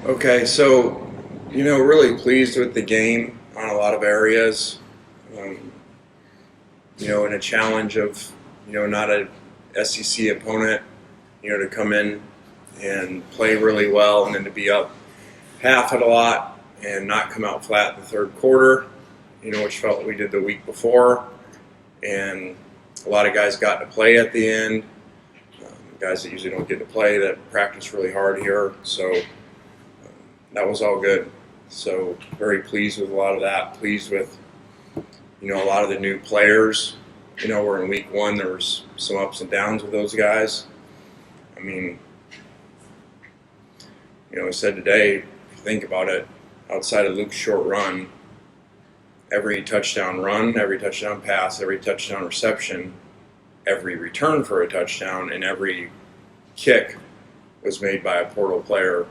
Okay, so, really pleased with the game on a lot of areas. Um, in a challenge of, not a SEC opponent, to come in and play really well and then to be up half at a lot and not come out flat in the third quarter, which felt like we did the week before. And a lot of guys got to play at the end, guys that usually don't get to play that practice really hard here. So that was all good. So very pleased with a lot of that. Pleased with, a lot of the new players. We're in week one. There was some ups and downs with those guys. I mean, I said today, if you think about it, outside of Luke's short run, every touchdown run, every touchdown pass, every touchdown reception, every return for a touchdown, and every kick was made by a portal player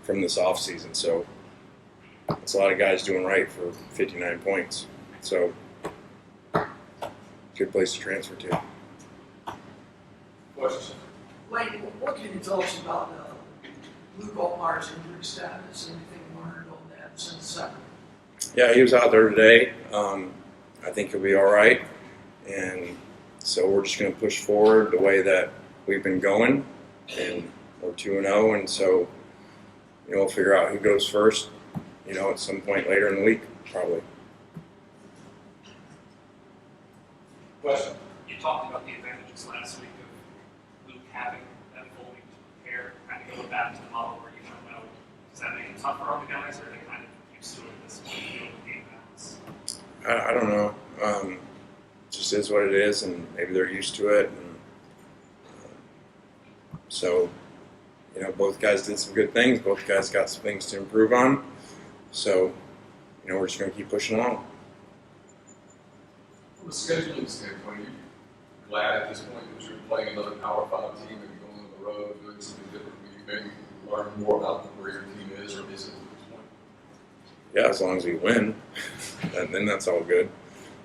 from this offseason. So it's a lot of guys doing right for 59 points. So good place to transfer to. Questions? Lane, what can you tell us about Luke Altmaier's injury status? Anything learned on that since Saturday? Yeah, he was out there today. I think he'll be all right. And so we're just going to push forward the way that we've been going. And we're 2-0. And so, we'll figure out who goes first, at some point later in the week, probably. Question? You talked about the advantages last week of Luke having that full week to prepare, kind of going back to the model where you don't know. Does that make it tougher on the guys, or are they kind of used to it at this point, the game balance? I don't know. It just is what it is, and maybe they're used to it. And, so, both guys did some good things. Both guys got some things to improve on. So, we're just going to keep pushing along. From a scheduling standpoint, you're glad at this point that you're playing another Power 5 team and you're going on the road, doing something different, you maybe learn more about where your team is or isn't at this point? Yeah, as long as we win, then that's all good.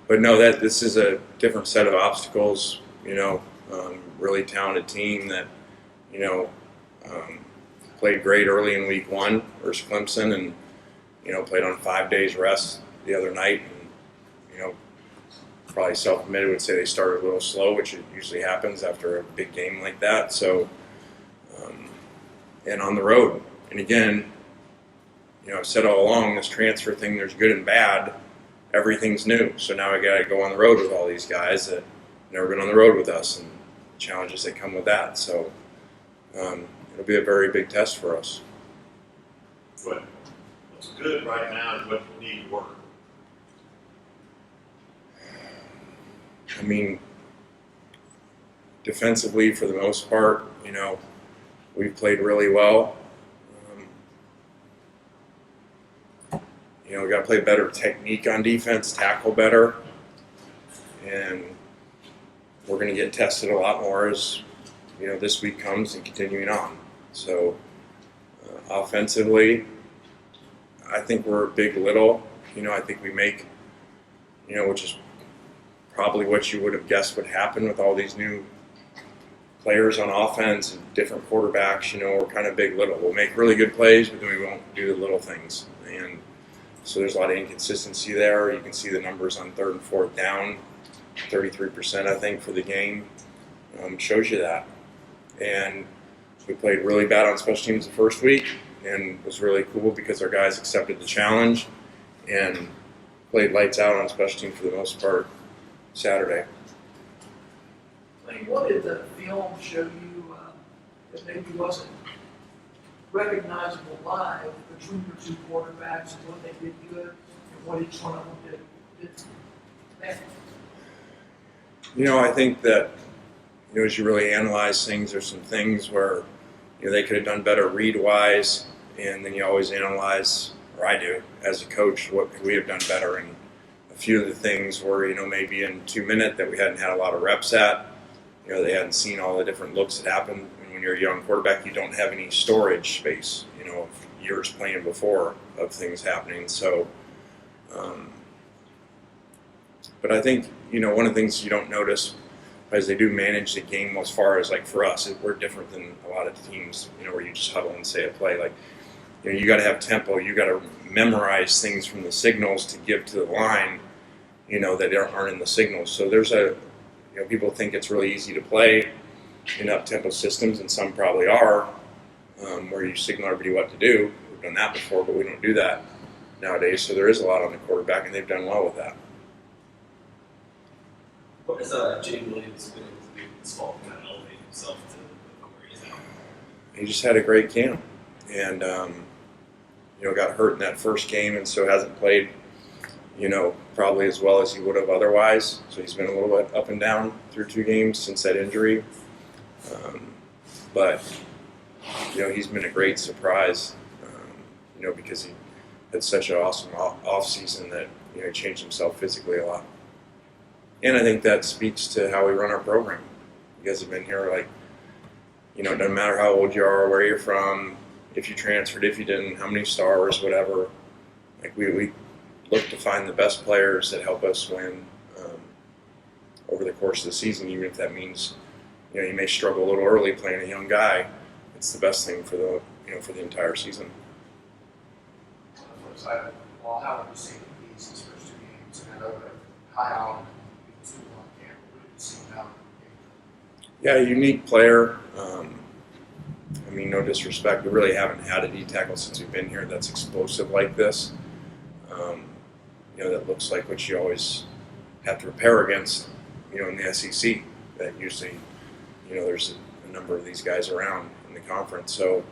But no, this is a different set of obstacles. Really talented team that played great early in week one versus Clemson, and played on 5 days rest the other night. And probably self-admitted would say they started a little slow, which it usually happens after a big game like that. So, and on the road, and again, I've said all along, this transfer thing, there's good and bad. Everything's new. So now I got to go on the road with all these guys that never been on the road with us, and the challenges that come with that. So it'll be a very big test for us. What's good right now is what you need to work. I mean, defensively, for the most part, we've played really well. We got to play better technique on defense, tackle better, and we're going to get tested a lot more as this week comes and continuing on. So offensively, I think we're big little. I think we make, which is probably what you would have guessed would happen with all these new players on offense and different quarterbacks. We're kind of big little. We'll make really good plays, but then we won't do the little things. And so there's a lot of inconsistency there. You can see the numbers on third and fourth down, 33% I think for the game, shows you that. And we played really bad on special teams the first week, and it was really cool because our guys accepted the challenge and played lights out on special teams for the most part Saturday. Lane, what did the film show you that maybe wasn't recognizable live between your two quarterbacks and what they did good and what each one of them did bad? I think that as you really analyze things, there's some things where they could have done better read-wise, and then you always analyze, or I do, as a coach, what could we have done better. And a few of the things were, maybe in 2 minutes that we hadn't had a lot of reps at. They hadn't seen all the different looks that happen. And when you're a young quarterback, you don't have any storage space, of years playing before of things happening. So, but I think, one of the things you don't notice as they do manage the game as far as, like, for us, we're different than a lot of teams, where you just huddle and say a play. Like, you got to have tempo. You got to memorize things from the signals to give to the line, that aren't in the signals. So there's people think it's really easy to play in up-tempo systems, and some probably are, where you signal everybody what to do. We've done that before, but we don't do that nowadays. So there is a lot on the quarterback, and they've done well with that. What has Jay Williams been able to do this fall to kind of elevate himself to where he's at? He just had a great camp, and got hurt in that first game, and so hasn't played, probably as well as he would have otherwise. So he's been a little bit up and down through 2 games since that injury. But he's been a great surprise, because he had such an awesome off season that he changed himself physically a lot. And I think that speaks to how we run our program. You guys have been here, it doesn't matter how old you are, where you're from, if you transferred, if you didn't, how many stars, whatever. We look to find the best players that help us win over the course of the season, even if that means, you may struggle a little early playing a young guy. It's the best thing for the entire season. On the flip side, well, how would you say these first 2 games? And I know that high on the 2 on camp, what did you see now? Yeah, a unique player. No disrespect, we really haven't had a D tackle since we've been here that's explosive like this. That looks like what you always have to prepare against, in the SEC. That usually, there's a number of these guys around in the conference. So,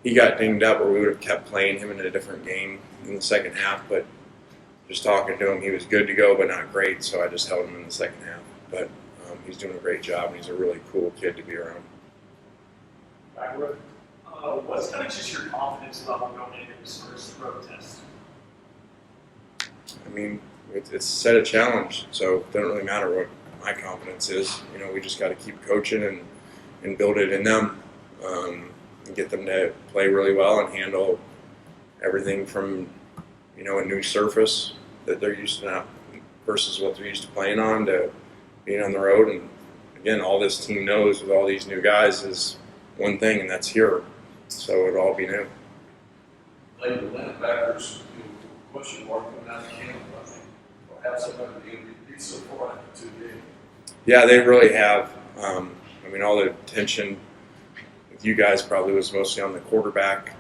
he got dinged up, or we would have kept playing him in a different game in the second half. But just talking to him, he was good to go, but not great. So I just held him in the second half. But he's doing a great job, and he's a really cool kid to be around. What's kind of just your confidence level going into this first road test? It's set a challenge, so it doesn't really matter what my confidence is. We just got to keep coaching and build it in them, and get them to play really well and handle everything from, a new surface that they're used to now versus what they're used to playing on, to being on the road. And again, all this team knows with all these new guys is one thing, and that's here. So it'll all be new. Lane, the linebackers, question mark coming out of camp, I think, or have somebody being repeat so far after 2 games. Yeah, they really have. All the attention with you guys probably was mostly on the quarterback,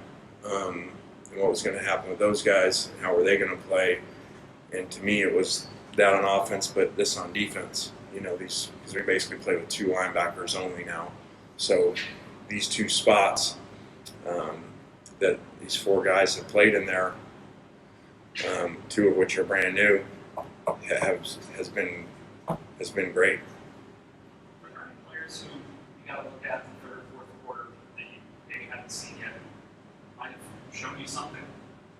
and what was going to happen with those guys, and how were they going to play. And to me, it was that on offense, but this on defense. Because we basically play with 2 linebackers only now. So these 2 spots that these 4 guys have played in there, 2 of which are brand new, has been great. Are there any players who you got to look at in the 3rd or 4th quarter that you maybe haven't seen yet, might have shown you something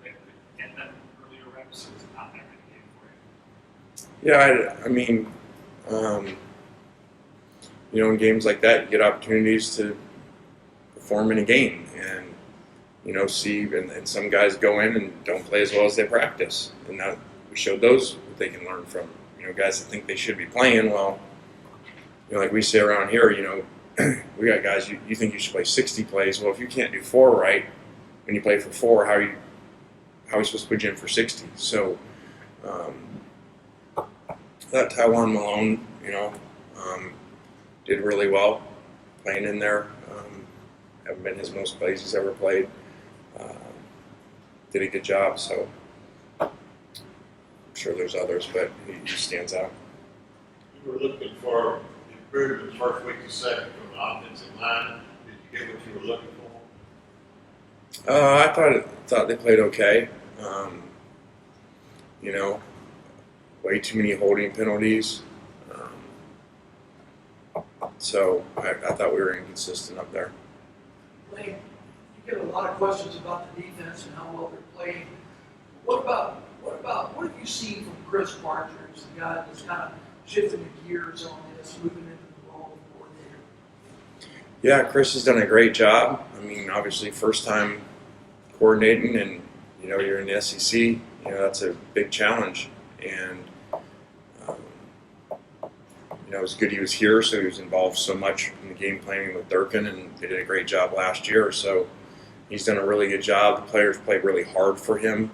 that could get them earlier reps, or is it not that kind of game for you? Yeah, in games like that, you get opportunities to perform in a game, and see, and some guys go in and don't play as well as they practice, and that we showed those what they can learn from. Guys that think they should be playing well. Like we say around here, we got guys you think you should play 60 plays. Well, if you can't do 4 right, when you play for 4, how are we supposed to put you in for 60? So that Taiwan Malone, did really well playing in there. Haven't been his most plays he's ever played. Did a good job, so I'm sure there's others, but he stands out. You were looking for improvement first week to second from the offensive line. Did you get what you were looking for? I thought they played okay. Way too many holding penalties. So I thought we were inconsistent up there. Lane, you get a lot of questions about the defense and how well they're playing. What have you seen from Chris Parker, who's the guy that's kind of shifting the gears on this, moving into the role of coordinator? Yeah, Chris has done a great job. Obviously, first time coordinating, and you're in the SEC. That's a big challenge, and it was good he was here, so he was involved so much in the game planning with Durkin, and they did a great job last year. So he's done a really good job. The players played really hard for him,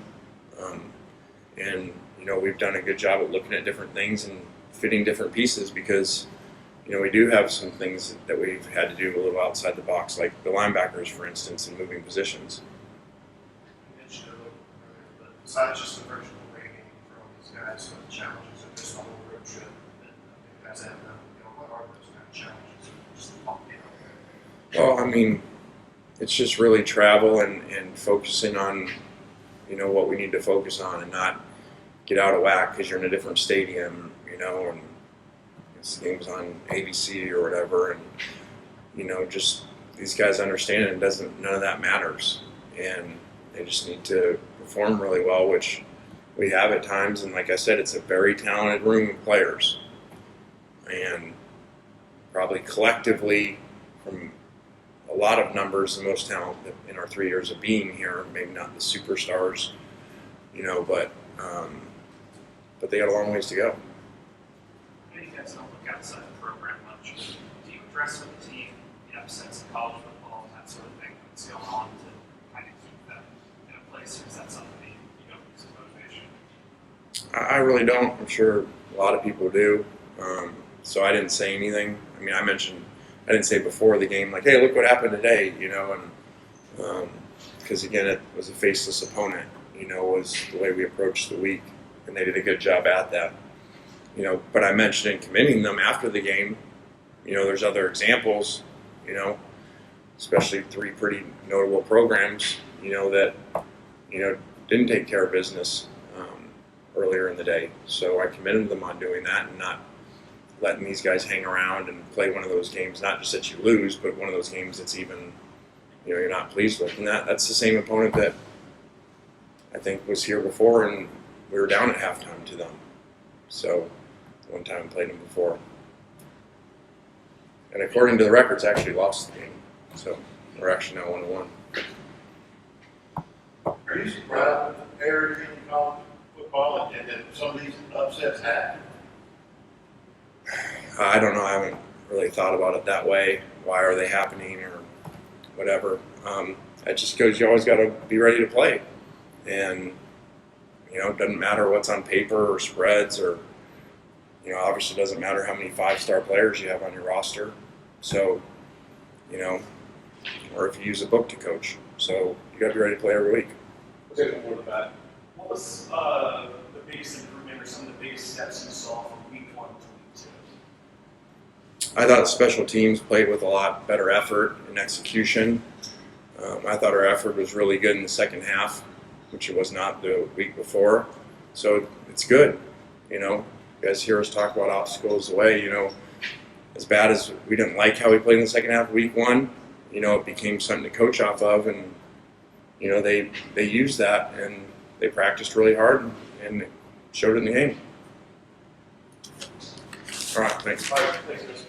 and we've done a good job at looking at different things and fitting different pieces because we do have some things that we've had to do a little outside the box, like the linebackers, for instance, and moving positions. You mentioned it a little earlier, but besides just the virtual rating for all these guys, what challenges of this whole road trip that you guys have done? What are those kind of challenges? Just Well, I mean, it's just really travel and focusing on, what we need to focus on and not get out of whack because you're in a different stadium, and this game's on ABC or whatever, and, just these guys understand it none of that matters. And they just need to perform really well, which we have at times. And like I said, it's a very talented room of players. And probably collectively, from a lot of numbers, the most talented in our 3 years of being here. Maybe not the superstars, but they got a long ways to go. I know you guys don't look outside the program much. Do you address with the team, upsets in college football, that sort of thing that's going on to kind of keep them in a place, or is that something that you don't use as motivation? I really don't. I'm sure a lot of people do. So I didn't say anything. I mean, I didn't say before the game, like, hey, look what happened today, and because, again, it was a faceless opponent, was the way we approached the week, and they did a good job at that. But I mentioned in commending them after the game, there's other examples, especially 3 pretty notable programs, that, didn't take care of business earlier in the day. So I commended them on doing that and not letting these guys hang around and play one of those games, not just that you lose, but one of those games that's even, you're not pleased with. And that's the same opponent that I think was here before, and we were down at halftime to them. So one time we played them before. And according to the records, actually lost the game. So we're actually now 1-1. Are you surprised with the parity in college football and that some of these upsets happen? I don't know. I haven't really thought about it that way. Why are they happening or whatever? It just goes, you always got to be ready to play. And, it doesn't matter what's on paper or spreads or, obviously it doesn't matter how many 5-star players you have on your roster. So, or if you use a book to coach. So you got to be ready to play every week. We'll take one more to that. What was the biggest improvement or some of the biggest steps you saw from week 1 to week 2? I thought special teams played with a lot better effort and execution. I thought our effort was really good in the second half, which it was not the week before. So it's good. You guys hear us talk about obstacles away. As bad as we didn't like how we played in the second half of week 1, it became something to coach off of, and they used that and they practiced really hard and it showed in the game. All right, thanks. All right, thanks, guys.